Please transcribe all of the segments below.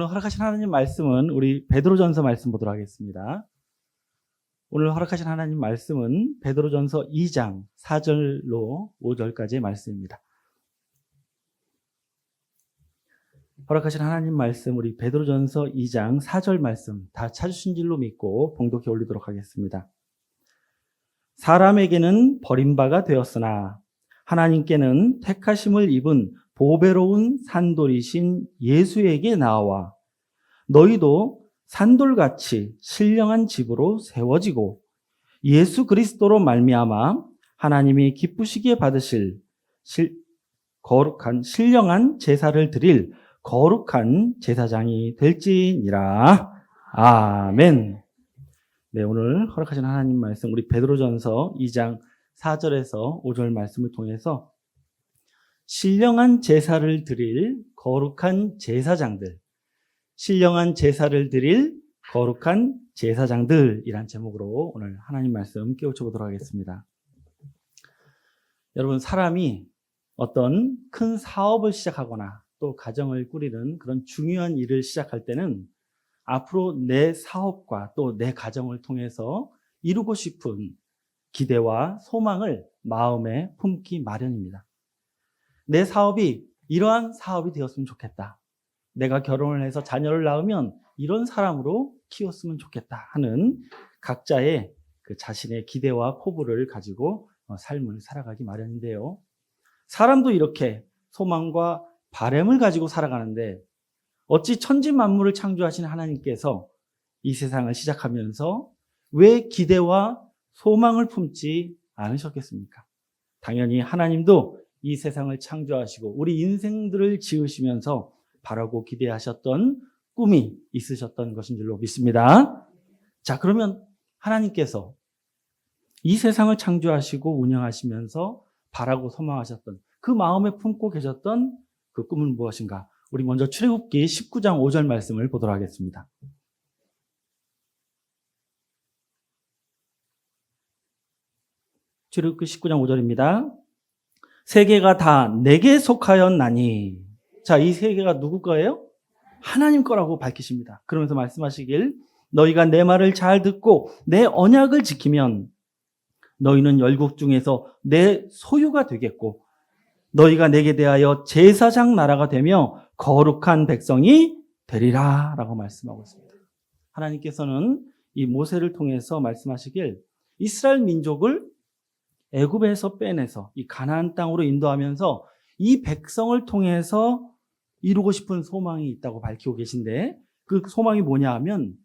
오늘 허락하신 하나님 말씀은 우리 베드로전서 말씀 보도록 하겠습니다. 오늘 허락하신 하나님 말씀은 베드로전서 2장 4절로 5절까지의 말씀입니다. 허락하신 하나님 말씀 우리 베드로전서 2장 4절 말씀 다 찾으신 줄로 믿고 봉독해 올리도록 하겠습니다. 사람에게는 버림바가 되었으나 하나님께는 택하심을 입은 보배로운 산돌이신 예수에게 나와 너희도 산돌같이 신령한 집으로 세워지고 예수 그리스도로 말미암아 하나님이 기쁘시기에 받으실 거룩한 신령한 제사를 드릴 거룩한 제사장이 될지니라. 아멘. 네, 오늘 허락하신 하나님 말씀 우리 베드로전서 2장 4절에서 5절 말씀을 통해서 신령한 제사를 드릴 거룩한 제사장들, 신령한 제사를 드릴 거룩한 제사장들이란 제목으로 오늘 하나님 말씀 깨우쳐 보도록 하겠습니다. 여러분, 사람이 어떤 큰 사업을 시작하거나 또 가정을 꾸리는 그런 중요한 일을 시작할 때는 앞으로 내 사업과 또 내 가정을 통해서 이루고 싶은 기대와 소망을 마음에 품기 마련입니다. 내 사업이 이러한 사업이 되었으면 좋겠다. 내가 결혼을 해서 자녀를 낳으면 이런 사람으로 키웠으면 좋겠다 하는 각자의 그 자신의 기대와 포부를 가지고 삶을 살아가기 마련인데요. 사람도 이렇게 소망과 바람을 가지고 살아가는데 어찌 천지만물을 창조하신 하나님께서 이 세상을 시작하면서 왜 기대와 소망을 품지 않으셨겠습니까? 당연히 하나님도 이 세상을 창조하시고 우리 인생들을 지으시면서 바라고 기대하셨던 꿈이 있으셨던 것인 줄로 믿습니다. 자, 그러면 하나님께서 이 세상을 창조하시고 운영하시면서 바라고 소망하셨던 그 마음에 품고 계셨던 그 꿈은 무엇인가? 우리 먼저 출애굽기 19장 5절 말씀을 보도록 하겠습니다. 출애굽기 19장 5절입니다. 세계가 다 내게 속하였나니. 자, 이 세계가 누구 거예요? 하나님 거라고 밝히십니다. 그러면서 말씀하시길 너희가 내 말을 잘 듣고 내 언약을 지키면 너희는 열국 중에서 내 소유가 되겠고 너희가 내게 대하여 제사장 나라가 되며 거룩한 백성이 되리라 라고 말씀하고 있습니다. 하나님께서는 이 모세를 통해서 말씀하시길 이스라엘 민족을 애굽에서 빼내서 이 가나안 땅으로 인도하면서 이 백성을 통해서 이루고 싶은 소망이 있다고 밝히고 계신데 그 소망이 뭐냐 하면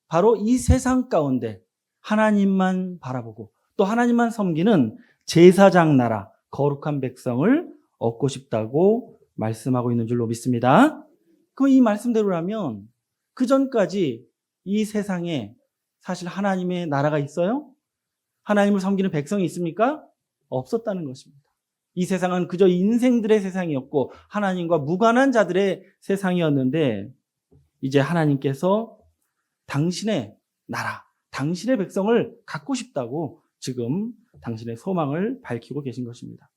바로 이 세상 가운데 하나님만 바라보고 또 하나님만 섬기는 제사장 나라, 거룩한 백성을 얻고 싶다고 말씀하고 있는 줄로 믿습니다. 그럼 이 말씀대로라면 그 전까지 이 세상에 사실 하나님의 나라가 있어요? 하나님을 섬기는 백성이 있습니까? 없었다는 것입니다. 이 세상은 그저 인생들의 세상이었고 하나님과 무관한 자들의 세상이었는데 이제 하나님께서 당신의 나라, 당신의 백성을 갖고 싶다고 지금 당신의 소망을 밝히고 계신 것입니다.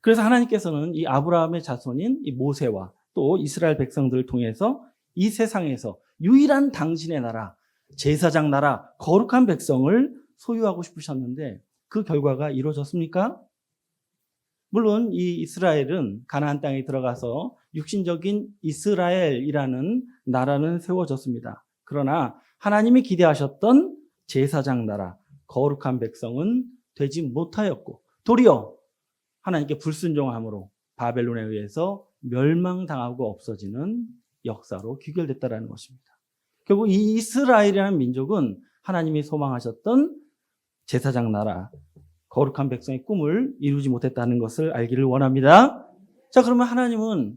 그래서 하나님께서는 이 아브라함의 자손인 이 모세와 또 이스라엘 백성들을 통해서 이 세상에서 유일한 당신의 나라, 제사장 나라, 거룩한 백성을 소유하고 싶으셨는데 그 결과가 이루어졌습니까? 물론 이 이스라엘은 가나안 땅에 들어가서 육신적인 이스라엘이라는 나라는 세워졌습니다. 그러나 하나님이 기대하셨던 제사장 나라, 거룩한 백성은 되지 못하였고 도리어 하나님께 불순종함으로 바벨론에 의해서 멸망당하고 없어지는 역사로 귀결됐다는 것입니다. 결국 이 이스라엘이라는 민족은 하나님이 소망하셨던 제사장 나라, 거룩한 백성의 꿈을 이루지 못했다는 것을 알기를 원합니다. 자, 그러면 하나님은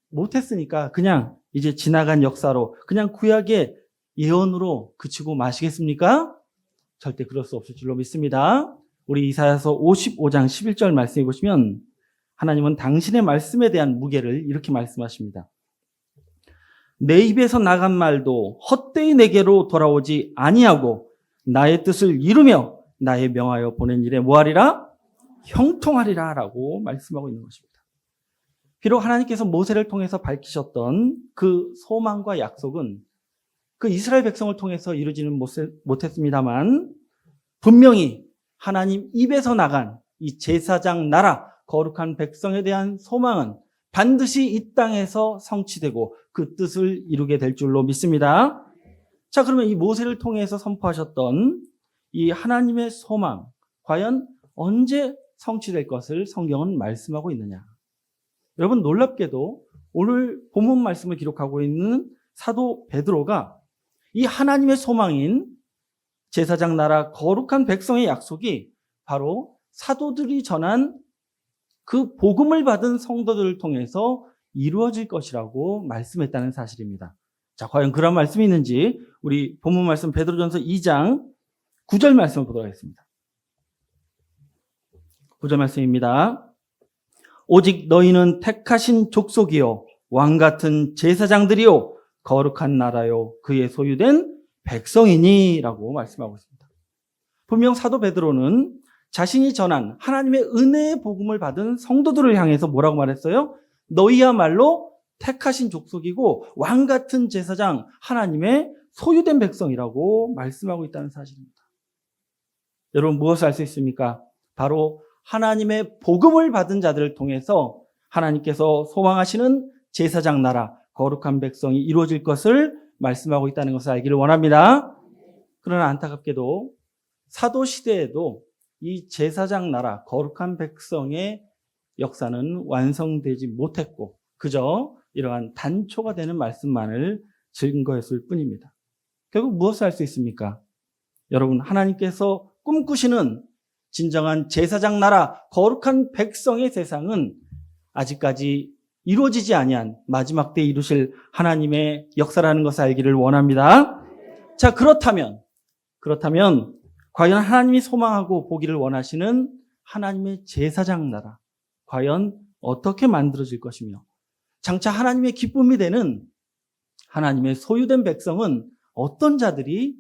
못했으니까 그냥 이제 지나간 역사로 그냥 구약의 예언으로 그치고 마시겠습니까? 절대 그럴 수 없을 줄로 믿습니다. 우리 이사야서 55장 11절 말씀해 보시면 하나님은 당신의 말씀에 대한 무게를 이렇게 말씀하십니다. 내 입에서 나간 말도 헛되이 내게로 돌아오지 아니하고 나의 뜻을 이루며 나의 명하여 보낸 일에 뭐하리라? 형통하리라 라고 말씀하고 있는 것입니다. 비록 하나님께서 모세를 통해서 밝히셨던 그 소망과 약속은 그 이스라엘 백성을 통해서 이루지는 못했습니다만 분명히 하나님 입에서 나간 이 제사장 나라 거룩한 백성에 대한 소망은 반드시 이 땅에서 성취되고 그 뜻을 이루게 될 줄로 믿습니다. 자, 그러면 이 모세를 통해서 선포하셨던 이 하나님의 소망, 과연 언제 성취될 것을 성경은 말씀하고 있느냐? 여러분, 놀랍게도 오늘 본문 말씀을 기록하고 있는 사도 베드로가 이 하나님의 소망인 제사장 나라 거룩한 백성의 약속이 바로 사도들이 전한 그 복음을 받은 성도들을 통해서 이루어질 것이라고 말씀했다는 사실입니다. 자, 과연 그런 말씀이 있는지 우리 본문 말씀 베드로전서 2장 9절 말씀을 보도록 하겠습니다. 9절 말씀입니다. 오직 너희는 택하신 족속이요 왕같은 제사장들이요 거룩한 나라요 그의 소유된 백성이니 라고 말씀하고 있습니다. 분명 사도 베드로는 자신이 전한 하나님의 은혜의 복음을 받은 성도들을 향해서 뭐라고 말했어요? 너희야말로 택하신 족속이고 왕같은 제사장, 하나님의 소유된 백성이라고 말씀하고 있다는 사실입니다. 여러분, 무엇을 알 수 있습니까? 바로 하나님의 복음을 받은 자들을 통해서 하나님께서 소망하시는 제사장 나라, 거룩한 백성이 이루어질 것을 말씀하고 있다는 것을 알기를 원합니다. 그러나 안타깝게도 사도 시대에도 이 제사장 나라, 거룩한 백성의 역사는 완성되지 못했고 그저 이러한 단초가 되는 말씀만을 증거했을 뿐입니다. 결국 무엇을 할 수 있습니까? 여러분, 하나님께서 꿈꾸시는 진정한 제사장 나라, 거룩한 백성의 세상은 아직까지 이루어지지 아니한 마지막 때 이루실 하나님의 역사라는 것을 알기를 원합니다. 자, 그렇다면 과연 하나님이 소망하고 보기를 원하시는 하나님의 제사장 나라, 과연 어떻게 만들어질 것이며 장차 하나님의 기쁨이 되는 하나님의 소유된 백성은 어떤 자들이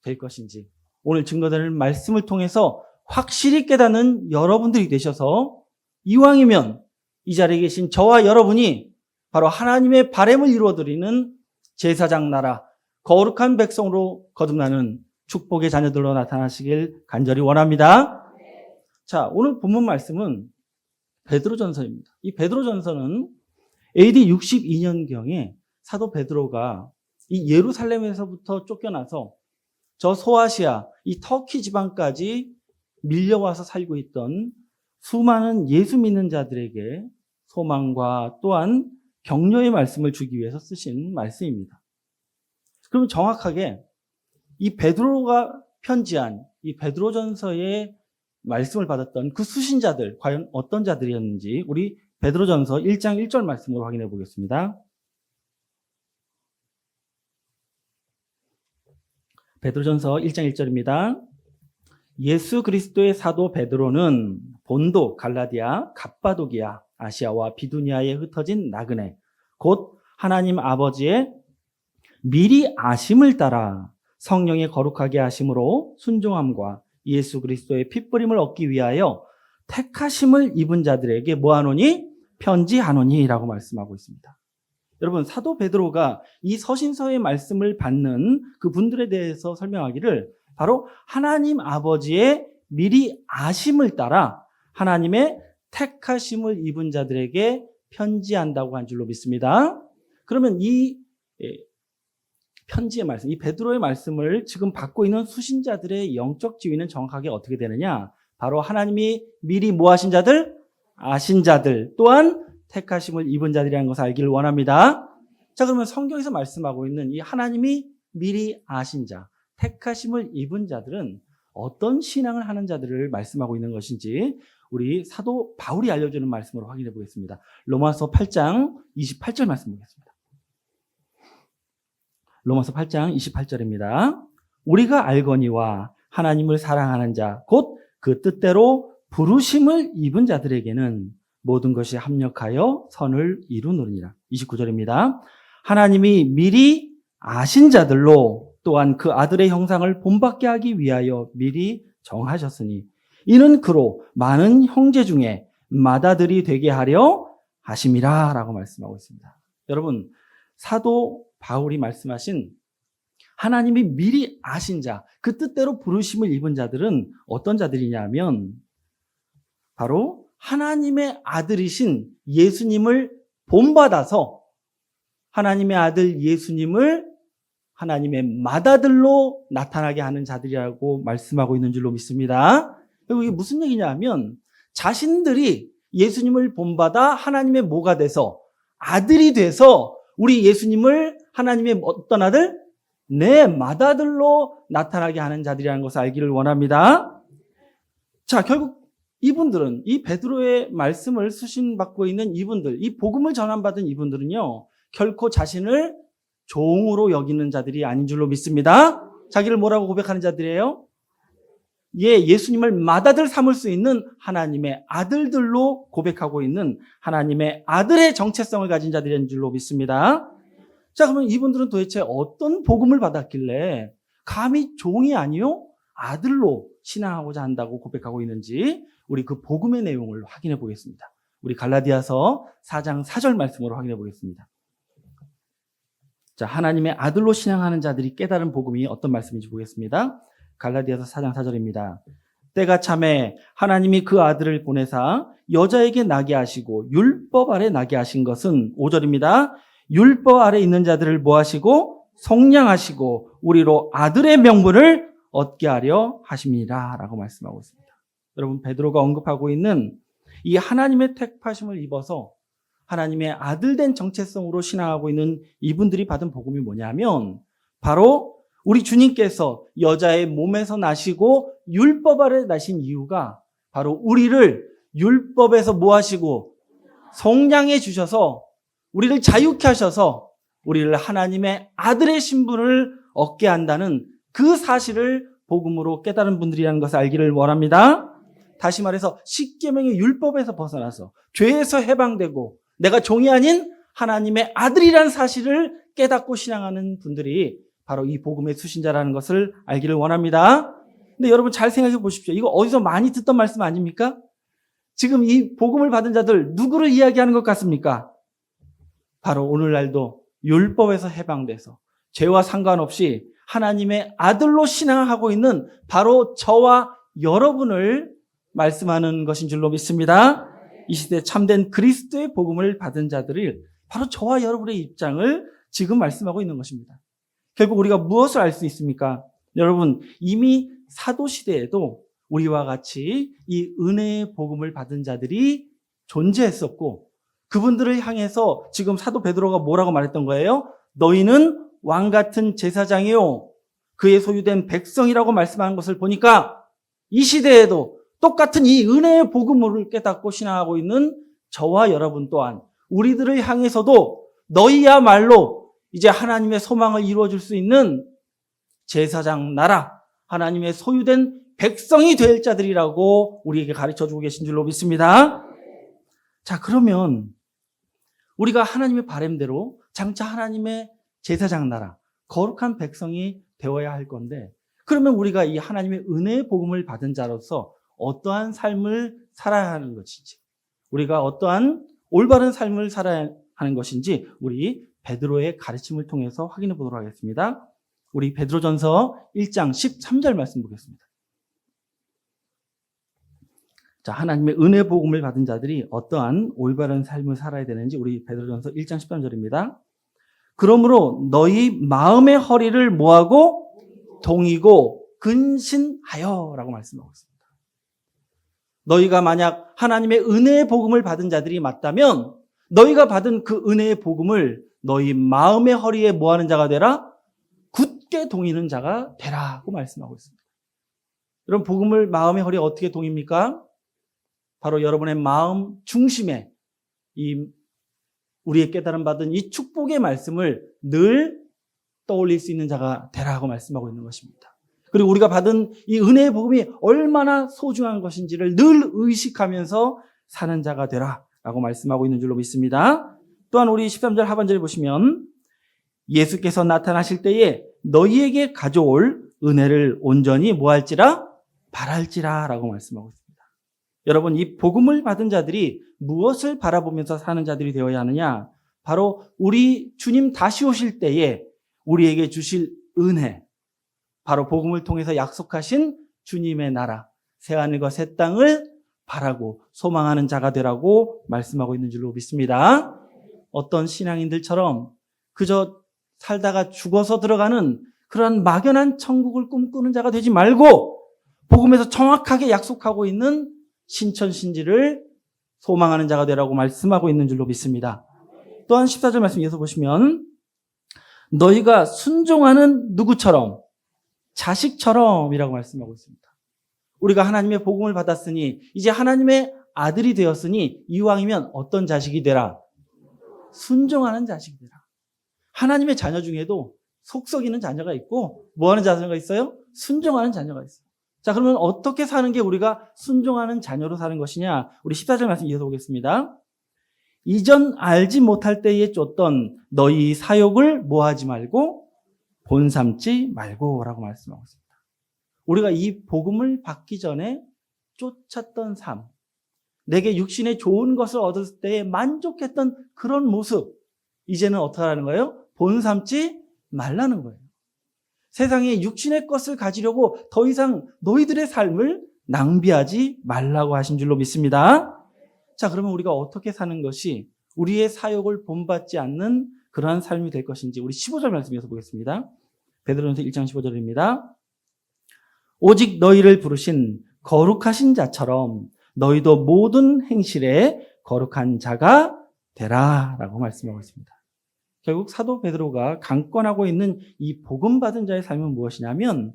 될 것인지 오늘 증거되는 말씀을 통해서 확실히 깨닫는 여러분들이 되셔서 이왕이면 이 자리에 계신 저와 여러분이 바로 하나님의 바람을 이루어드리는 제사장 나라, 거룩한 백성으로 거듭나는 축복의 자녀들로 나타나시길 간절히 원합니다. 자, 오늘 본문 말씀은 베드로전서입니다. 이 베드로전서는 AD 62년경에 사도 베드로가 이 예루살렘에서부터 쫓겨나서 저 소아시아, 이 터키 지방까지 밀려와서 살고 있던 수많은 예수 믿는 자들에게 소망과 또한 격려의 말씀을 주기 위해서 쓰신 말씀입니다. 그럼 정확하게 이 베드로가 편지한 이 베드로전서의 말씀을 받았던 그 수신자들, 과연 어떤 자들이었는지 우리 베드로전서 1장 1절 말씀으로 확인해 보겠습니다. 베드로전서 1장 1절입니다. 예수 그리스도의 사도 베드로는 본도, 갈라디아, 갑바도기아, 아시아와 비두니아에 흩어진 나그네, 곧 하나님 아버지의 미리 아심을 따라 성령의 거룩하게 하심으로 순종함과 예수 그리스도의 핏부림을 얻기 위하여 택하심을 입은 자들에게 뭐하노니? 편지하노니 라고 말씀하고 있습니다. 여러분, 사도 베드로가 이 서신서의 말씀을 받는 그 분들에 대해서 설명하기를 바로 하나님 아버지의 미리 아심을 따라 하나님의 택하심을 입은 자들에게 편지한다고 한 줄로 믿습니다. 그러면 이 편지의 말씀, 이 베드로의 말씀을 지금 받고 있는 수신자들의 영적 지위는 정확하게 어떻게 되느냐? 바로 하나님이 미리 뭐 하신 자들? 아신 자들, 또한 택하심을 입은 자들이라는 것을 알기를 원합니다. 자, 그러면 성경에서 말씀하고 있는 이 하나님이 미리 아신 자, 택하심을 입은 자들은 어떤 신앙을 하는 자들을 말씀하고 있는 것인지 우리 사도 바울이 알려주는 말씀으로 확인해 보겠습니다. 로마서 8장 28절 말씀 보겠습니다. 로마서 8장 28절입니다. 우리가 알거니와 하나님을 사랑하는 자, 곧 그 뜻대로 부르심을 입은 자들에게는 모든 것이 합력하여 선을 이루느니라. 29절입니다. 하나님이 미리 아신 자들로 또한 그 아들의 형상을 본받게 하기 위하여 미리 정하셨으니 이는 그로 많은 형제 중에 맏아들이 되게 하려 하심이라 라고 말씀하고 있습니다. 여러분, 사도 바울이 말씀하신 하나님이 미리 아신 자, 그 뜻대로 부르심을 입은 자들은 어떤 자들이냐면 바로 하나님의 아들이신 예수님을 본받아서 하나님의 아들 예수님을 하나님의 맏아들로 나타나게 하는 자들이라고 말씀하고 있는 줄로 믿습니다. 그리고 이게 무슨 얘기냐 하면 자신들이 예수님을 본받아 하나님의 뭐가 돼서 아들이 돼서 우리 예수님을 하나님의 어떤 아들? 내 맏아들로 나타나게 하는 자들이라는 것을 알기를 원합니다. 자, 결국 이분들은 이 베드로의 말씀을 수신받고 있는 이분들, 이 복음을 전환받은 이분들은요, 결코 자신을 종으로 여기는 자들이 아닌 줄로 믿습니다. 자기를 뭐라고 고백하는 자들이에요? 예수님을 맏아들 삼을 수 있는 하나님의 아들들로 고백하고 있는 하나님의 아들의 정체성을 가진 자들인 줄로 믿습니다. 자, 그러면 이분들은 도대체 어떤 복음을 받았길래 감히 종이 아니요 아들로 신앙하고자 한다고 고백하고 있는지 우리 그 복음의 내용을 확인해 보겠습니다. 우리 갈라디아서 4장 4절 말씀으로 확인해 보겠습니다. 자, 하나님의 아들로 신앙하는 자들이 깨달은 복음이 어떤 말씀인지 보겠습니다. 갈라디아서 4장 4절입니다. 때가 참에 하나님이 그 아들을 보내사 여자에게 나게 하시고 율법 아래 나게 하신 것은 5절입니다. 율법 아래 있는 자들을 모하시고 속량하시고 우리로 아들의 명분을 얻게 하려 하심이라 라고 말씀하고 있습니다. 여러분, 베드로가 언급하고 있는 이 하나님의 택하심을 입어서 하나님의 아들된 정체성으로 신앙하고 있는 이분들이 받은 복음이 뭐냐면 바로 우리 주님께서 여자의 몸에서 나시고 율법 아래 나신 이유가 바로 우리를 율법에서 뭐 하시고 속량해 주셔서 우리를 자유케 하셔서 우리를 하나님의 아들의 신분을 얻게 한다는 그 사실을 복음으로 깨달은 분들이라는 것을 알기를 원합니다. 다시 말해서 십계명의 율법에서 벗어나서 죄에서 해방되고 내가 종이 아닌 하나님의 아들이라는 사실을 깨닫고 신앙하는 분들이 바로 이 복음의 수신자라는 것을 알기를 원합니다. 근데 여러분 잘 생각해 보십시오. 이거 어디서 많이 듣던 말씀 아닙니까? 지금 이 복음을 받은 자들 누구를 이야기하는 것 같습니까? 바로 오늘날도 율법에서 해방돼서 죄와 상관없이 하나님의 아들로 신앙하고 있는 바로 저와 여러분을 말씀하는 것인 줄로 믿습니다. 이 시대 참된 그리스도의 복음을 받은 자들이 바로 저와 여러분의 입장을 지금 말씀하고 있는 것입니다. 결국 우리가 무엇을 알 수 있습니까? 여러분, 이미 사도시대에도 우리와 같이 이 은혜의 복음을 받은 자들이 존재했었고 그분들을 향해서 지금 사도 베드로가 뭐라고 말했던 거예요? 너희는 왕같은 제사장이요 그의 소유된 백성이라고 말씀하는 것을 보니까 이 시대에도 똑같은 이 은혜의 복음을 깨닫고 신앙하고 있는 저와 여러분 또한 우리들을 향해서도 너희야말로 이제 하나님의 소망을 이루어줄 수 있는 제사장 나라, 하나님의 소유된 백성이 될 자들이라고 우리에게 가르쳐주고 계신 줄로 믿습니다. 자, 그러면 우리가 하나님의 바람대로 장차 하나님의 제사장 나라, 거룩한 백성이 되어야 할 건데 그러면 우리가 이 하나님의 은혜의 복음을 받은 자로서 어떠한 삶을 살아야 하는 것인지 우리가 어떠한 올바른 삶을 살아야 하는 것인지 우리 베드로의 가르침을 통해서 확인해 보도록 하겠습니다. 우리 베드로전서 1장 13절 말씀 보겠습니다. 자, 하나님의 은혜 복음을 받은 자들이 어떠한 올바른 삶을 살아야 되는지 우리 베드로전서 1장 13절입니다. 그러므로 너희 마음의 허리를 뭐하고 동이고 근신하여 라고 말씀하고 있습니다. 너희가 만약 하나님의 은혜의 복음을 받은 자들이 맞다면 너희가 받은 그 은혜의 복음을 너희 마음의 허리에 뭐하는 자가 되라? 굳게 동이는 자가 되라고 말씀하고 있습니다. 여러분, 복음을 마음의 허리에 어떻게 동입니까? 바로 여러분의 마음 중심에 이 우리의 깨달음 받은 이 축복의 말씀을 늘 떠올릴 수 있는 자가 되라고 말씀하고 있는 것입니다. 그리고 우리가 받은 이 은혜의 복음이 얼마나 소중한 것인지를 늘 의식하면서 사는 자가 되라라고 말씀하고 있는 줄로 믿습니다. 또한 우리 13절 하반절에 보시면 예수께서 나타나실 때에 너희에게 가져올 은혜를 온전히 뭐할지라? 바랄지라 라고 말씀하고 있습니다. 여러분, 이 복음을 받은 자들이 무엇을 바라보면서 사는 자들이 되어야 하느냐? 바로 우리 주님 다시 오실 때에 우리에게 주실 은혜, 바로 복음을 통해서 약속하신 주님의 나라, 새하늘과 새 땅을 바라고 소망하는 자가 되라고 말씀하고 있는 줄로 믿습니다. 어떤 신앙인들처럼 그저 살다가 죽어서 들어가는 그러한 막연한 천국을 꿈꾸는 자가 되지 말고 복음에서 정확하게 약속하고 있는 신천신지를 소망하는 자가 되라고 말씀하고 있는 줄로 믿습니다. 또한 14절 말씀 이어서 보시면 너희가 순종하는 누구처럼? 자식처럼이라고 말씀하고 있습니다. 우리가 하나님의 복음을 받았으니 이제 하나님의 아들이 되었으니 이왕이면 어떤 자식이 되라? 순종하는 자식이 되라. 하나님의 자녀 중에도 속 썩이는 자녀가 있고 뭐하는 자녀가 있어요? 순종하는 자녀가 있어요. 자, 그러면 어떻게 사는 게 우리가 순종하는 자녀로 사는 것이냐? 우리 14절 말씀 이어서 보겠습니다. 이전 알지 못할 때에 쫓던 너희 사욕을 뭐하지 말고 본삼지 말고 라고 말씀하고 있습니다. 우리가 이 복음을 받기 전에 쫓았던 삶, 내게 육신의 좋은 것을 얻을 때에 만족했던 그런 모습, 이제는 어떻게 하라는 거예요? 본삼지 말라는 거예요. 세상에 육신의 것을 가지려고 더 이상 너희들의 삶을 낭비하지 말라고 하신 줄로 믿습니다. 자, 그러면 우리가 어떻게 사는 것이 우리의 사욕을 본받지 않는 그러한 삶이 될 것인지 우리 15절 말씀에서 보겠습니다. 베드로전서 1장 15절입니다. 오직 너희를 부르신 거룩하신 자처럼 너희도 모든 행실에 거룩한 자가 되라 라고 말씀하고 있습니다. 결국 사도 베드로가 강권하고 있는 이 복음 받은 자의 삶은 무엇이냐면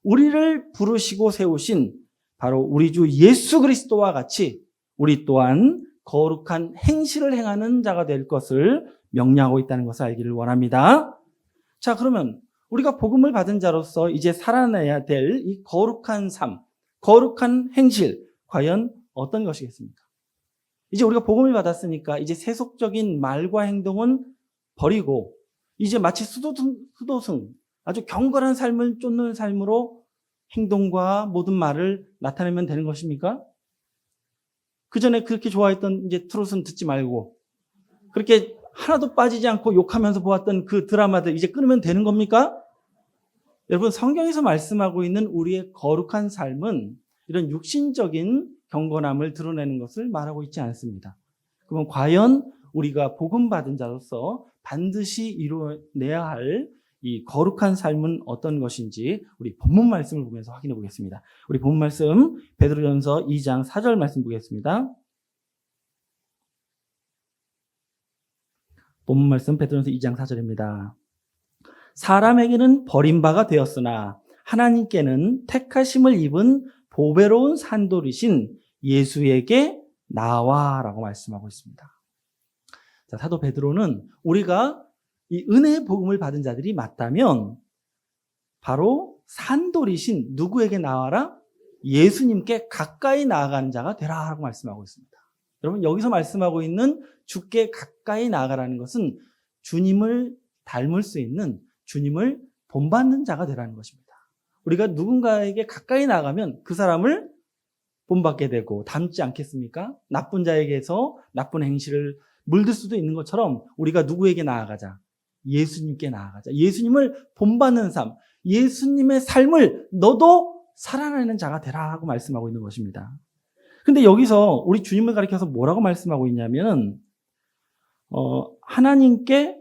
우리를 부르시고 세우신 바로 우리 주 예수 그리스도와 같이 우리 또한 거룩한 행실을 행하는 자가 될 것을 명령하고 있다는 것을 알기를 원합니다. 자, 그러면 우리가 복음을 받은 자로서 이제 살아내야 될 이 거룩한 삶, 거룩한 행실, 과연 어떤 것이겠습니까? 이제 우리가 복음을 받았으니까 이제 세속적인 말과 행동은 버리고 이제 마치 수도승 아주 경건한 삶을 쫓는 삶으로 행동과 모든 말을 나타내면 되는 것입니까? 그 전에 그렇게 좋아했던 이제 트롯은 듣지 말고 그렇게 하나도 빠지지 않고 욕하면서 보았던 그 드라마들 이제 끊으면 되는 겁니까? 여러분, 성경에서 말씀하고 있는 우리의 거룩한 삶은 이런 육신적인 경건함을 드러내는 것을 말하고 있지 않습니다. 그러면 과연 우리가 복음 받은 자로서 반드시 이루어내야 할 이 거룩한 삶은 어떤 것인지 우리 본문 말씀을 보면서 확인해 보겠습니다. 우리 본문 말씀 베드로전서 2장 4절 말씀 보겠습니다. 본문 말씀 베드로전서 2장 4절입니다. 사람에게는 버림바가 되었으나 하나님께는 택하심을 입은 보배로운 산돌이신 예수에게 나와라고 말씀하고 있습니다. 자, 사도 베드로는 우리가 이 은혜의 복음을 받은 자들이 맞다면 바로 산돌이신 누구에게 나와라? 예수님께 가까이 나아가는 자가 되라라고 말씀하고 있습니다. 여러분, 여기서 말씀하고 있는 주께 가까이 나아가라는 것은 주님을 닮을 수 있는, 주님을 본받는 자가 되라는 것입니다. 우리가 누군가에게 가까이 나아가면 그 사람을 본받게 되고 닮지 않겠습니까? 나쁜 자에게서 나쁜 행실을 물들 수도 있는 것처럼 우리가 누구에게 나아가자? 예수님께 나아가자. 예수님을 본받는 삶, 예수님의 삶을 너도 살아내는 자가 되라 하고 말씀하고 있는 것입니다. 근데 여기서 우리 주님을 가리켜서 뭐라고 말씀하고 있냐면 하나님께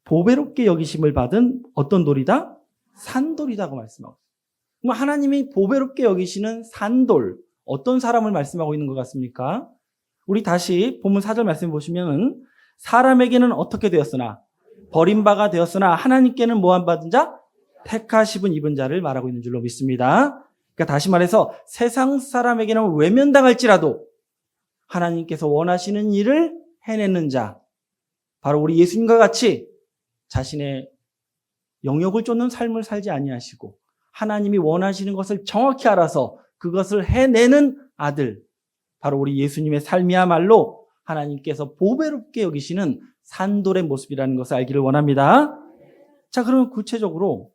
보배롭게 여기심을 받은 어떤 돌이다? 산돌이다고 말씀하고 있습니다. 하나님이 보배롭게 여기시는 산돌, 어떤 사람을 말씀하고 있는 것 같습니까? 우리 다시 본문 4절 말씀 보시면 사람에게는 어떻게 되었으나 버림바가 되었으나 하나님께는 뭐한 받은 자? 택하심은 입은 자를 말하고 있는 줄로 믿습니다. 그러니까 다시 말해서 세상 사람에게는 외면당할지라도 하나님께서 원하시는 일을 해내는 자, 바로 우리 예수님과 같이 자신의 영역을 쫓는 삶을 살지 아니하시고 하나님이 원하시는 것을 정확히 알아서 그것을 해내는 아들, 바로 우리 예수님의 삶이야말로 하나님께서 보배롭게 여기시는 산돌의 모습이라는 것을 알기를 원합니다. 자, 그러면 구체적으로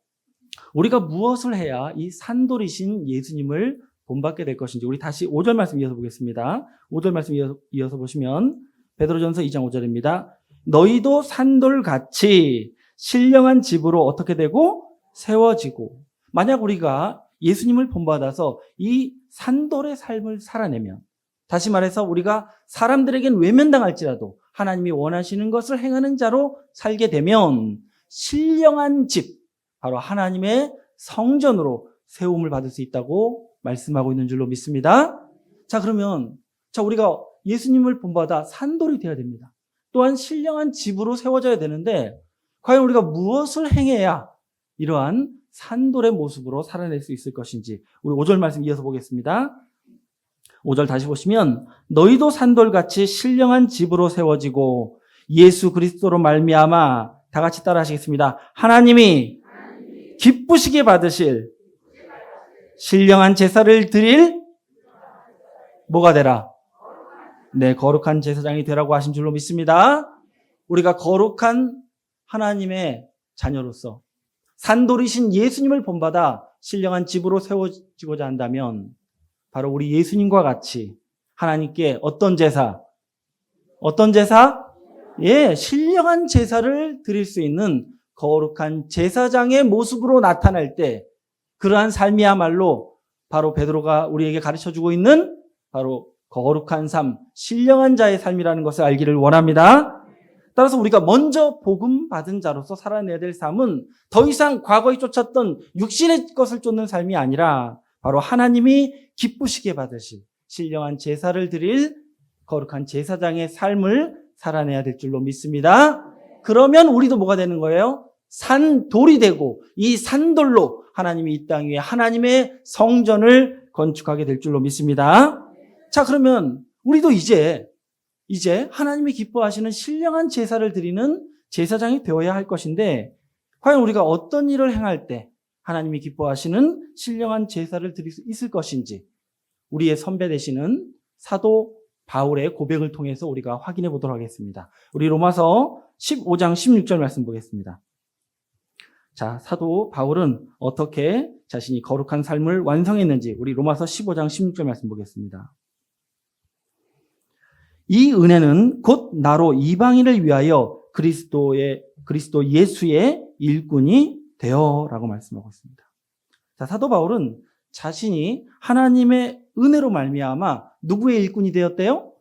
우리가 무엇을 해야 이 산돌이신 예수님을 본받게 될 것인지. 우리 다시 5절 말씀 이어서 보겠습니다. 5절 말씀 이어서 보시면 베드로전서 2장 5절입니다. 너희도 산돌같이 신령한 집으로 어떻게 되고 세워지고. 만약 우리가 예수님을 본받아서 이 산돌의 삶을 살아내면, 다시 말해서 우리가 사람들에겐 외면당할지라도 하나님이 원하시는 것을 행하는 자로 살게 되면 신령한 집, 바로 하나님의 성전으로 세움을 받을 수 있다고 말씀하고 있는 줄로 믿습니다. 자, 그러면 우리가 예수님을 본받아 산돌이 되어야 됩니다. 또한 신령한 집으로 세워져야 되는데 과연 우리가 무엇을 행해야 이러한 산돌의 모습으로 살아낼 수 있을 것인지 우리 5절 말씀 이어서 보겠습니다. 5절 다시 보시면 너희도 산돌같이 신령한 집으로 세워지고 예수 그리스도로 말미암아, 다 같이 따라 하시겠습니다. 하나님이 기쁘시게 받으실 신령한 제사를 드릴 뭐가 되라? 네, 거룩한 제사장이 되라고 하신 줄로 믿습니다. 우리가 거룩한 하나님의 자녀로서 산돌이신 예수님을 본받아 신령한 집으로 세워지고자 한다면 바로 우리 예수님과 같이 하나님께 어떤 제사? 예, 신령한 제사를 드릴 수 있는 거룩한 제사장의 모습으로 나타날 때 그러한 삶이야말로 바로 베드로가 우리에게 가르쳐주고 있는 바로 거룩한 삶, 신령한 자의 삶이라는 것을 알기를 원합니다. 따라서 우리가 먼저 복음 받은 자로서 살아내야 될 삶은 더 이상 과거에 쫓았던 육신의 것을 쫓는 삶이 아니라 바로 하나님이 기쁘시게 받으실 신령한 제사를 드릴 거룩한 제사장의 삶을 살아내야 될 줄로 믿습니다. 그러면 우리도 뭐가 되는 거예요? 산돌이 되고 이 산돌로 하나님이 이 땅 위에 하나님의 성전을 건축하게 될 줄로 믿습니다. 자, 그러면 우리도 이제 하나님이 기뻐하시는 신령한 제사를 드리는 제사장이 되어야 할 것인데 과연 우리가 어떤 일을 행할 때 하나님이 기뻐하시는 신령한 제사를 드릴 수 있을 것인지 우리의 선배 되시는 사도 바울의 고백을 통해서 우리가 확인해 보도록 하겠습니다. 우리 로마서 15장 16절 말씀 보겠습니다. 자, 사도 바울은 어떻게 자신이 거룩한 삶을 완성했는지 우리 로마서 15장 16절 말씀 보겠습니다. 이 은혜는 곧 나로 이방인을 위하여 그리스도 예수의 일꾼이 되어라고 말씀하고 있습니다. 자, 사도 바울은 자신이 하나님의 은혜로 말미암아 누구의 일꾼이 되었대요?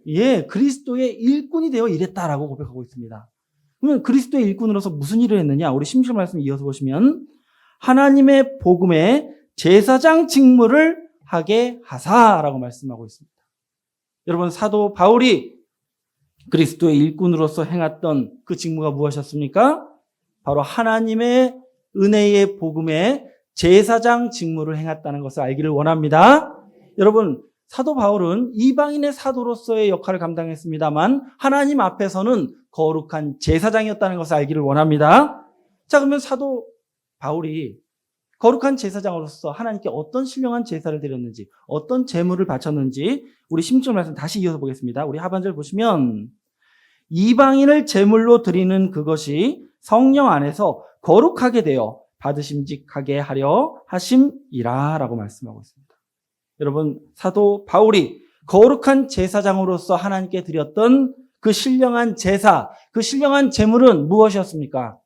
예, 그리스도의 일꾼이 되어 이랬다라고 고백하고 있습니다. 그러면 그리스도의 일꾼으로서 무슨 일을 했느냐? 우리 16절 말씀 이어서 보시면 하나님의 복음의 제사장 직무를 하게 하사라고 말씀하고 있습니다. 여러분, 사도 바울이 그리스도의 일꾼으로서 행했던 그 직무가 무엇이었습니까? 바로 하나님의 은혜의 복음의 제사장 직무를 행했다는 것을 알기를 원합니다. 여러분, 사도 바울은 이방인의 사도로서의 역할을 감당했습니다만 하나님 앞에서는 거룩한 제사장이었다는 것을 알기를 원합니다. 자, 그러면 사도 바울이 거룩한 제사장으로서 하나님께 어떤 신령한 제사를 드렸는지, 어떤 제물을 바쳤는지 우리 16절 말씀 다시 이어서 보겠습니다. 우리 하반절 보시면 이방인을 제물로 드리는 그것이 성령 안에서 거룩하게 되어 받으심직하게 하려 하심이라 라고 말씀하고 있습니다. 여러분, 사도 바울이 거룩한 제사장으로서 하나님께 드렸던 그 신령한 제사, 그 신령한 제물은 무엇이었습니까?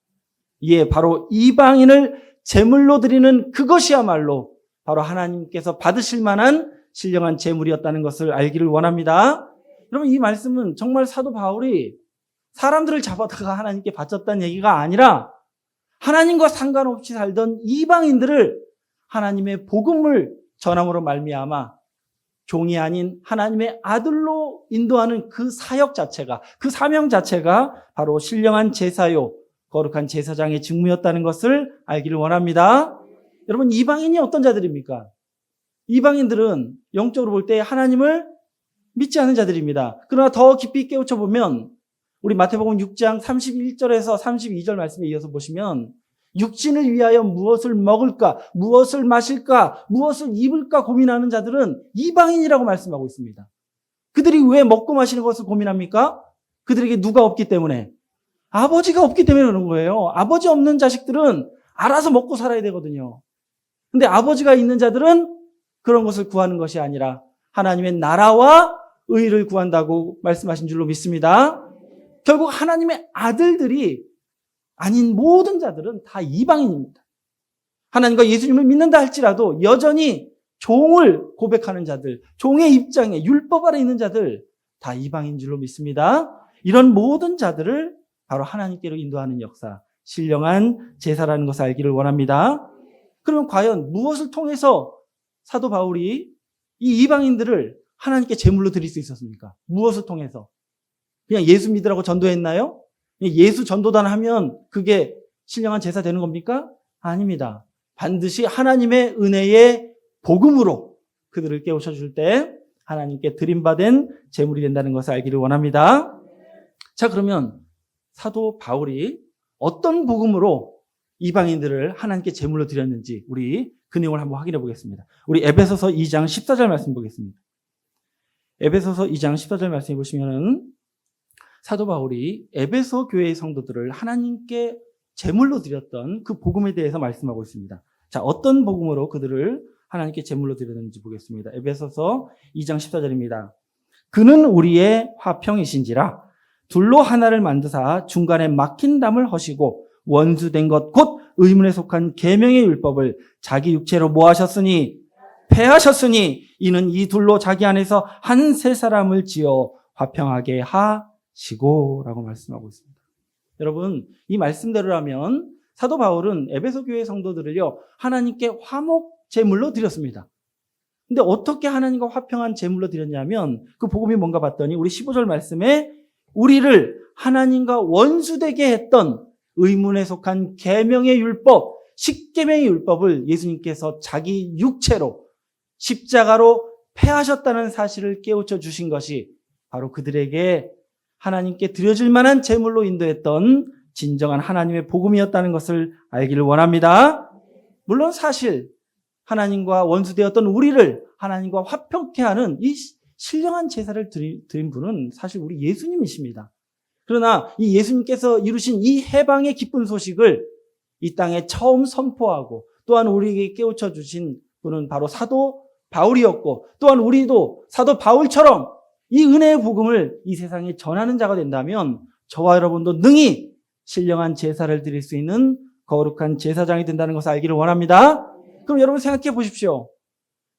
예, 바로 이방인을 제물로 드리는 그것이야말로 바로 하나님께서 받으실 만한 신령한 제물이었다는 것을 알기를 원합니다. 여러분, 이 말씀은 정말 사도 바울이 사람들을 잡아다가 하나님께 바쳤다는 얘기가 아니라 하나님과 상관없이 살던 이방인들을 하나님의 복음을 전함으로 말미암아 종이 아닌 하나님의 아들로 인도하는 그 사역 자체가, 그 사명 자체가 바로 신령한 제사요, 거룩한 제사장의 직무였다는 것을 알기를 원합니다. 여러분, 이방인이 어떤 자들입니까? 이방인들은 영적으로 볼 때 하나님을 믿지 않는 자들입니다. 그러나 더 깊이 깨우쳐 보면 우리 마태복음 6장 31절에서 32절 말씀에 이어서 보시면 육신을 위하여 무엇을 먹을까, 무엇을 마실까, 무엇을 입을까 고민하는 자들은 이방인이라고 말씀하고 있습니다. 그들이 왜 먹고 마시는 것을 고민합니까? 그들에게 누가 없기 때문에, 아버지가 없기 때문에 그런 거예요. 아버지 없는 자식들은 알아서 먹고 살아야 되거든요. 근데 아버지가 있는 자들은 그런 것을 구하는 것이 아니라 하나님의 나라와 의를 구한다고 말씀하신 줄로 믿습니다. 결국 하나님의 아들들이 아닌 모든 자들은 다 이방인입니다. 하나님과 예수님을 믿는다 할지라도 여전히 종을 고백하는 자들, 종의 입장에 율법 아래 있는 자들 다 이방인 줄로 믿습니다. 이런 모든 자들을 바로 하나님께로 인도하는 역사, 신령한 제사라는 것을 알기를 원합니다. 그러면 과연 무엇을 통해서 사도 바울이 이 이방인들을 하나님께 제물로 드릴 수 있었습니까? 무엇을 통해서? 그냥 예수 믿으라고 전도했나요? 예수 전도단 하면 그게 신령한 제사 되는 겁니까? 아닙니다. 반드시 하나님의 은혜의 복음으로 그들을 깨우쳐 줄 때 하나님께 드림받은 제물이 된다는 것을 알기를 원합니다. 자, 그러면 사도 바울이 어떤 복음으로 이방인들을 하나님께 제물로 드렸는지 우리 그 내용을 한번 확인해 보겠습니다. 우리 에베소서 2장 14절 말씀 보겠습니다. 에베소서 2장 14절 말씀해 보시면은 사도 바울이 에베소 교회의 성도들을 하나님께 제물로 드렸던 그 복음에 대해서 말씀하고 있습니다. 자, 어떤 복음으로 그들을 하나님께 제물로 드렸는지 보겠습니다. 에베소서 2장 14절입니다. 그는 우리의 화평이신지라 둘로 하나를 만드사 중간에 막힌 담을 허시고 원수된 것 곧 의문에 속한 계명의 율법을 자기 육체로 모하셨으니 패하셨으니 이는 이 둘로 자기 안에서 한 세 사람을 지어 화평하게 하시고 라고 말씀하고 있습니다. 여러분, 이 말씀대로라면 사도 바울은 에베소 교회 성도들을요 하나님께 화목 제물로 드렸습니다. 근데 어떻게 하나님과 화평한 제물로 드렸냐면 그 복음이 뭔가 봤더니 우리 15절 말씀에 우리를 하나님과 원수되게 했던 의문에 속한 계명의 율법, 십계명의 율법을 예수님께서 자기 육체로 십자가로 패하셨다는 사실을 깨우쳐 주신 것이 바로 그들에게 하나님께 드려질 만한 제물로 인도했던 진정한 하나님의 복음이었다는 것을 알기를 원합니다. 물론 사실 하나님과 원수되었던 우리를 하나님과 화평케 하는 이 신령한 제사를 드린 분은 사실 우리 예수님이십니다. 그러나 이 예수님께서 이루신 이 해방의 기쁜 소식을 이 땅에 처음 선포하고 또한 우리에게 깨우쳐 주신 분은 바로 사도 바울이었고 또한 우리도 사도 바울처럼 이 은혜의 복음을 이 세상에 전하는 자가 된다면 저와 여러분도 능히 신령한 제사를 드릴 수 있는 거룩한 제사장이 된다는 것을 알기를 원합니다. 그럼 여러분 생각해 보십시오.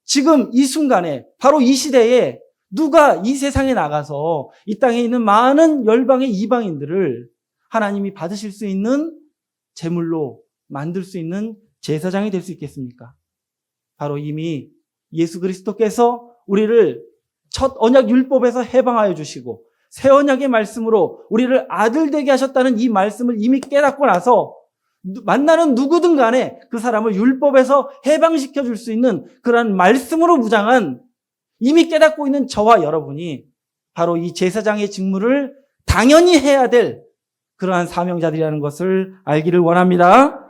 지금 이 순간에 바로 이 시대에 누가 이 세상에 나가서 이 땅에 있는 많은 열방의 이방인들을 하나님이 받으실 수 있는 제물로 만들 수 있는 제사장이 될 수 있겠습니까? 바로 이미 예수 그리스도께서 우리를 첫 언약 율법에서 해방하여 주시고 새 언약의 말씀으로 우리를 아들 되게 하셨다는 이 말씀을 이미 깨닫고 나서 만나는 누구든 간에 그 사람을 율법에서 해방시켜 줄 수 있는 그러한 말씀으로 무장한 이미 깨닫고 있는 저와 여러분이 바로 이 제사장의 직무를 당연히 해야 될 그러한 사명자들이라는 것을 알기를 원합니다.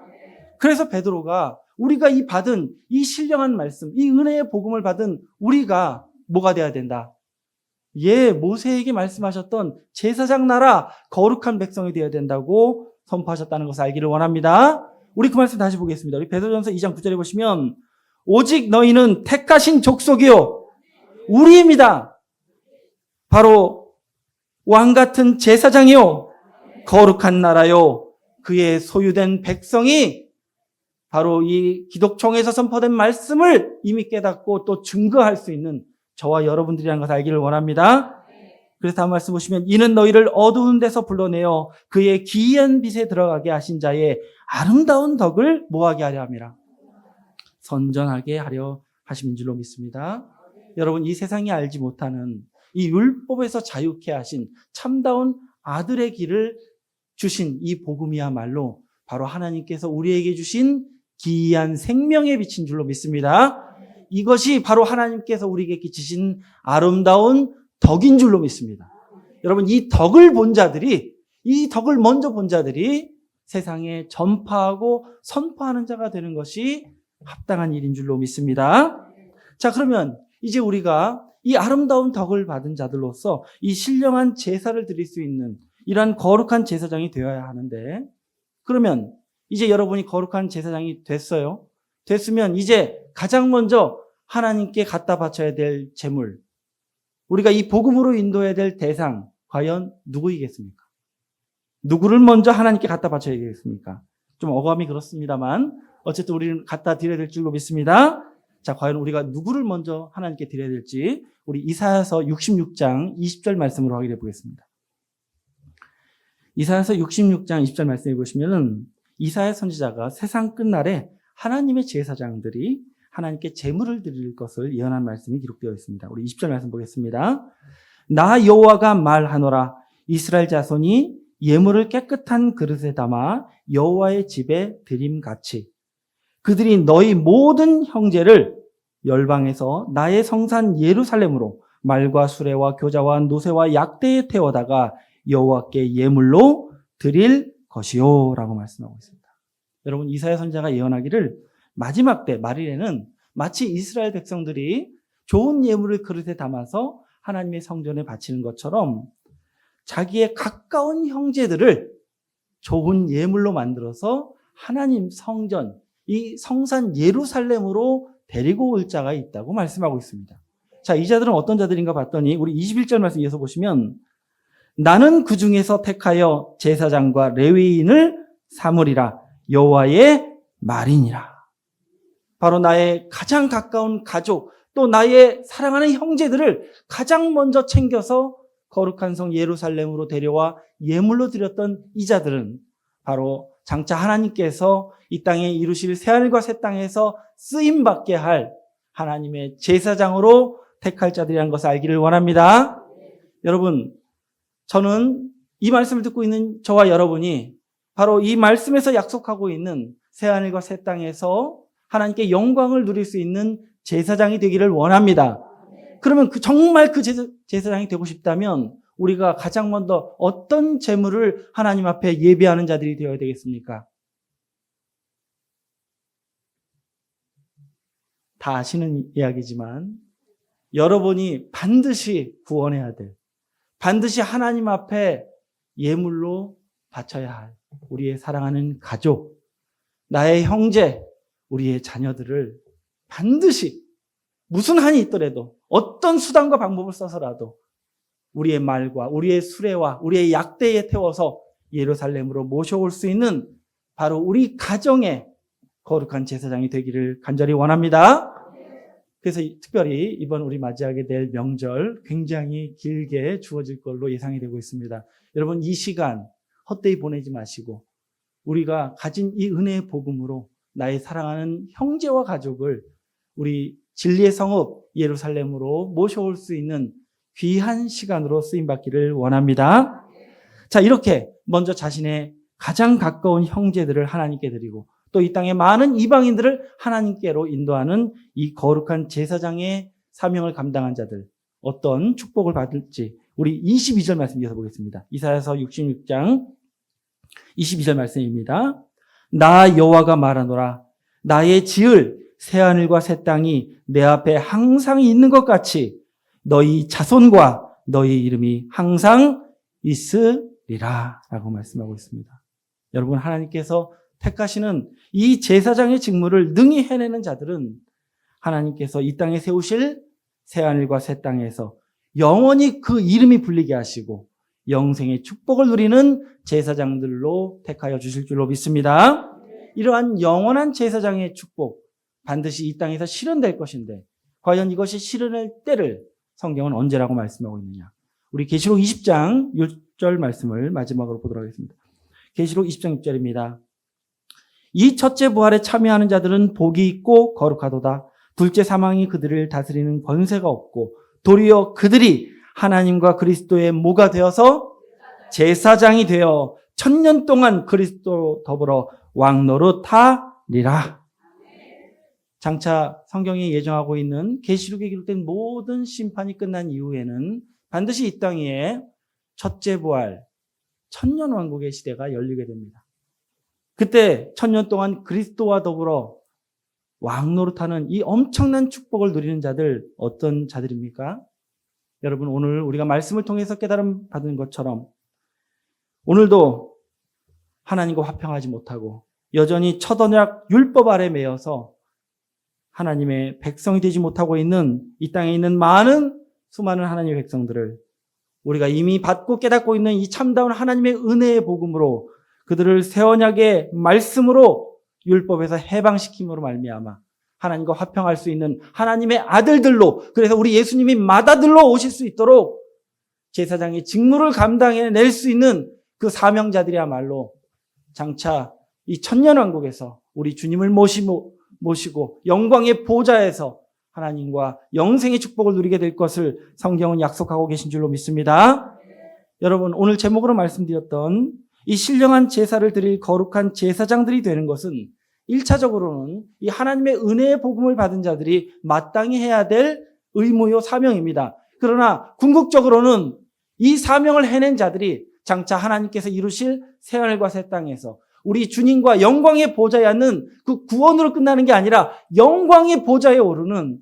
그래서 베드로가 우리가 이 받은 이 신령한 말씀, 이 은혜의 복음을 받은 우리가 뭐가 돼야 된다? 모세에게 말씀하셨던 제사장 나라 거룩한 백성이 되어야 된다고 선포하셨다는 것을 알기를 원합니다. 우리 그 말씀 다시 보겠습니다. 우리 베드로전서 2장 9절에 보시면 오직 너희는 택하신 족속이요 우리입니다. 바로 왕 같은 제사장이요 거룩한 나라요 그의 소유된 백성이 바로 이 기독총에서 선포된 말씀을 이미 깨닫고 또 증거할 수 있는 저와 여러분들이라는 것을 알기를 원합니다. 그래서 다음 말씀 보시면 이는 너희를 어두운 데서 불러내어 그의 기이한 빛에 들어가게 하신 자의 아름다운 덕을 뭐하게 하려 함이라. 선전하게 하려 하심인 줄로 믿습니다. 여러분, 이 세상이 알지 못하는 이 율법에서 자유케 하신 참다운 아들의 길을 주신 이 복음이야말로 바로 하나님께서 우리에게 주신 기이한 생명의 빛인 줄로 믿습니다. 이것이 바로 하나님께서 우리에게 끼치신 아름다운 덕인 줄로 믿습니다. 여러분, 이 덕을 먼저 본 자들이 세상에 전파하고 선포하는 자가 되는 것이 합당한 일인 줄로 믿습니다. 자, 그러면 이제 우리가 이 아름다운 덕을 받은 자들로서 이 신령한 제사를 드릴 수 있는 이러한 거룩한 제사장이 되어야 하는데, 그러면 이제 여러분이 거룩한 제사장이 됐어요. 됐으면 이제 가장 먼저 하나님께 갖다 바쳐야 될 재물, 우리가 이 복음으로 인도해야 될 대상, 과연 누구이겠습니까? 누구를 먼저 하나님께 갖다 바쳐야 되겠습니까? 좀 어감이 그렇습니다만 어쨌든 우리는 갖다 드려야 될 줄로 믿습니다. 자, 과연 우리가 누구를 먼저 하나님께 드려야 될지 우리 이사야서 66장 20절 말씀으로 확인해 보겠습니다. 이사야서 66장 20절 말씀해 보시면은 이사야 선지자가 세상 끝날에 하나님의 제사장들이 하나님께 제물을 드릴 것을 예언한 말씀이 기록되어 있습니다. 우리 20절 말씀 보겠습니다. 나 여호와가 말하노라. 이스라엘 자손이 예물을 깨끗한 그릇에 담아 여호와의 집에 드림같이 그들이 너희 모든 형제를 열방에서 나의 성산 예루살렘으로 말과 수레와 교자와 노새와 약대에 태워다가 여호와께 예물로 드릴 것이요 라고 말씀하고 있습니다. 여러분, 이사야 선지자가 예언하기를 마지막 때 말일에는 마치 이스라엘 백성들이 좋은 예물을 그릇에 담아서 하나님의 성전에 바치는 것처럼 자기의 가까운 형제들을 좋은 예물로 만들어서 하나님 성전, 이 성산 예루살렘으로 데리고 올 자가 있다고 말씀하고 있습니다. 자, 이 자들은 어떤 자들인가 봤더니 우리 21절 말씀 이어서 보시면 나는 그 중에서 택하여 제사장과 레위인을 삼으리라. 여호와의 말이니라. 바로 나의 가장 가까운 가족, 또 나의 사랑하는 형제들을 가장 먼저 챙겨서 거룩한 성 예루살렘으로 데려와 예물로 드렸던 이 자들은 바로 장차 하나님께서 이 땅에 이루실 새하늘과 새 땅에서 쓰임받게 할 하나님의 제사장으로 택할 자들이라는 것을 알기를 원합니다. 여러분, 저는 이 말씀을 듣고 있는 저와 여러분이 바로 이 말씀에서 약속하고 있는 새하늘과 새 땅에서 하나님께 영광을 누릴 수 있는 제사장이 되기를 원합니다. 그러면 정말 그 제사장이 되고 싶다면 우리가 가장 먼저 어떤 제물을 하나님 앞에 예배하는 자들이 되어야 되겠습니까? 다 아시는 이야기지만 여러분이 반드시 구원해야 될, 반드시 하나님 앞에 예물로 바쳐야 할 우리의 사랑하는 가족, 나의 형제, 우리의 자녀들을 반드시 무슨 한이 있더라도 어떤 수단과 방법을 써서라도 우리의 말과 우리의 수레와 우리의 약대에 태워서 예루살렘으로 모셔올 수 있는 바로 우리 가정의 거룩한 제사장이 되기를 간절히 원합니다. 그래서 특별히 이번 우리 맞이하게 될 명절 굉장히 길게 주어질 걸로 예상이 되고 있습니다. 여러분, 이 시간 헛되이 보내지 마시고 우리가 가진 이 은혜의 복음으로 나의 사랑하는 형제와 가족을 우리 진리의 성읍 예루살렘으로 모셔올 수 있는 귀한 시간으로 쓰임받기를 원합니다. 자, 이렇게 먼저 자신의 가장 가까운 형제들을 하나님께 드리고 또 이 땅의 많은 이방인들을 하나님께로 인도하는 이 거룩한 제사장의 사명을 감당한 자들, 어떤 축복을 받을지 우리 22절 말씀 이어서 보겠습니다. 이사야서 66장 22절 말씀입니다. 나 여호와가 말하노라. 나의 지을 새하늘과 새 땅이 내 앞에 항상 있는 것 같이 너희 자손과 너희 이름이 항상 있으리라 라고 말씀하고 있습니다. 여러분, 하나님께서 택하시는 이 제사장의 직무를 능히 해내는 자들은 하나님께서 이 땅에 세우실 새하늘과 새 땅에서 영원히 그 이름이 불리게 하시고 영생의 축복을 누리는 제사장들로 택하여 주실 줄로 믿습니다. 이러한 영원한 제사장의 축복 반드시 이 땅에서 실현될 것인데 과연 이것이 실현할 때를 성경은 언제라고 말씀하고 있느냐. 우리 계시록 20장 6절 말씀을 마지막으로 보도록 하겠습니다. 계시록 20장 6절입니다. 이 첫째 부활에 참여하는 자들은 복이 있고 거룩하도다. 둘째 사망이 그들을 다스리는 권세가 없고 도리어 그들이 하나님과 그리스도의 모가 되어서 제사장이 되어 1000년 동안 그리스도 더불어 왕노릇하리라. 장차 성경이 예정하고 있는 계시록에 기록된 모든 심판이 끝난 이후에는 반드시 이 땅 위에 첫째 부활, 1000년 왕국의 시대가 열리게 됩니다. 그때 1000년 동안 그리스도와 더불어 왕노릇하는 이 엄청난 축복을 누리는 자들, 어떤 자들입니까? 여러분, 오늘 우리가 말씀을 통해서 깨달음 받은 것처럼 오늘도 하나님과 화평하지 못하고 여전히 첫 언약 율법 아래 매여서 하나님의 백성이 되지 못하고 있는 이 땅에 있는 수많은 하나님의 백성들을 우리가 이미 받고 깨닫고 있는 이 참다운 하나님의 은혜의 복음으로 그들을 새 언약의 말씀으로 율법에서 해방시킴으로 말미암아 하나님과 화평할 수 있는 하나님의 아들들로, 그래서 우리 예수님이 맏아들로 오실 수 있도록 제사장의 직무를 감당해낼 수 있는 그 사명자들이야말로 장차 이 천년왕국에서 우리 주님을 모시고 영광의 보좌에서 하나님과 영생의 축복을 누리게 될 것을 성경은 약속하고 계신 줄로 믿습니다. 여러분, 오늘 제목으로 말씀드렸던 이 신령한 제사를 드릴 거룩한 제사장들이 되는 것은 1차적으로는 이 하나님의 은혜의 복음을 받은 자들이 마땅히 해야 될 의무요 사명입니다. 그러나 궁극적으로는 이 사명을 해낸 자들이 장차 하나님께서 이루실 새하늘과 새 땅에서 우리 주님과 영광의 보좌에 앉는 그 구원으로 끝나는 게 아니라 영광의 보좌에 오르는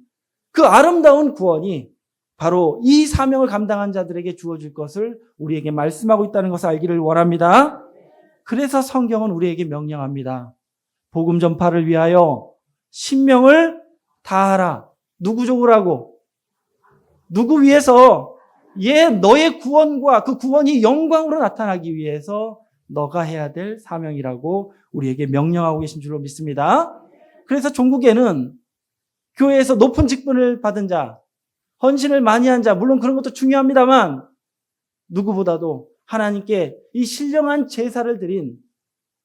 그 아름다운 구원이 바로 이 사명을 감당한 자들에게 주어질 것을 우리에게 말씀하고 있다는 것을 알기를 원합니다. 그래서 성경은 우리에게 명령합니다. 복음 전파를 위하여 신명을 다하라. 누구 좋으라고? 누구 위해서? 너의 구원과 그 구원이 영광으로 나타나기 위해서 너가 해야 될 사명이라고 우리에게 명령하고 계신 줄로 믿습니다. 그래서 종국에는 교회에서 높은 직분을 받은 자, 헌신을 많이 한 자, 물론 그런 것도 중요합니다만 누구보다도 하나님께 이 신령한 제사를 드린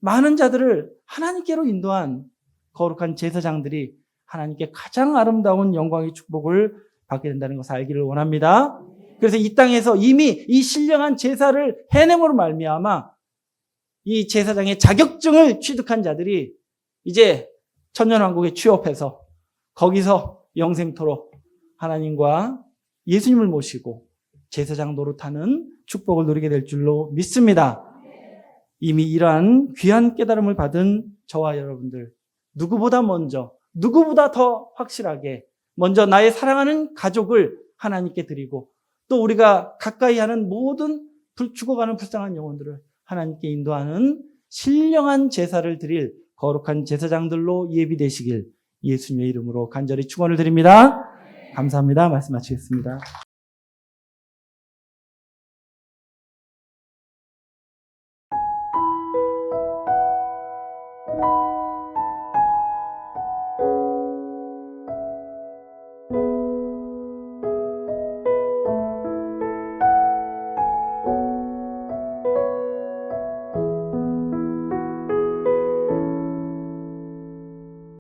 많은 자들을 하나님께로 인도한 거룩한 제사장들이 하나님께 가장 아름다운 영광의 축복을 받게 된다는 것을 알기를 원합니다. 그래서 이 땅에서 이미 이 신령한 제사를 해냄으로 말미암아 이 제사장의 자격증을 취득한 자들이 이제 천년왕국에 취업해서 거기서 영생토록 하나님과 예수님을 모시고 제사장 노릇하는 축복을 누리게 될 줄로 믿습니다. 이미 이러한 귀한 깨달음을 받은 저와 여러분들, 누구보다 먼저, 누구보다 더 확실하게 먼저 나의 사랑하는 가족을 하나님께 드리고 또 우리가 가까이 하는 모든 죽어가는 불쌍한 영혼들을 하나님께 인도하는 신령한 제사를 드릴 거룩한 제사장들로 예비되시길 예수님의 이름으로 간절히 축원을 드립니다. 감사합니다. 말씀 마치겠습니다.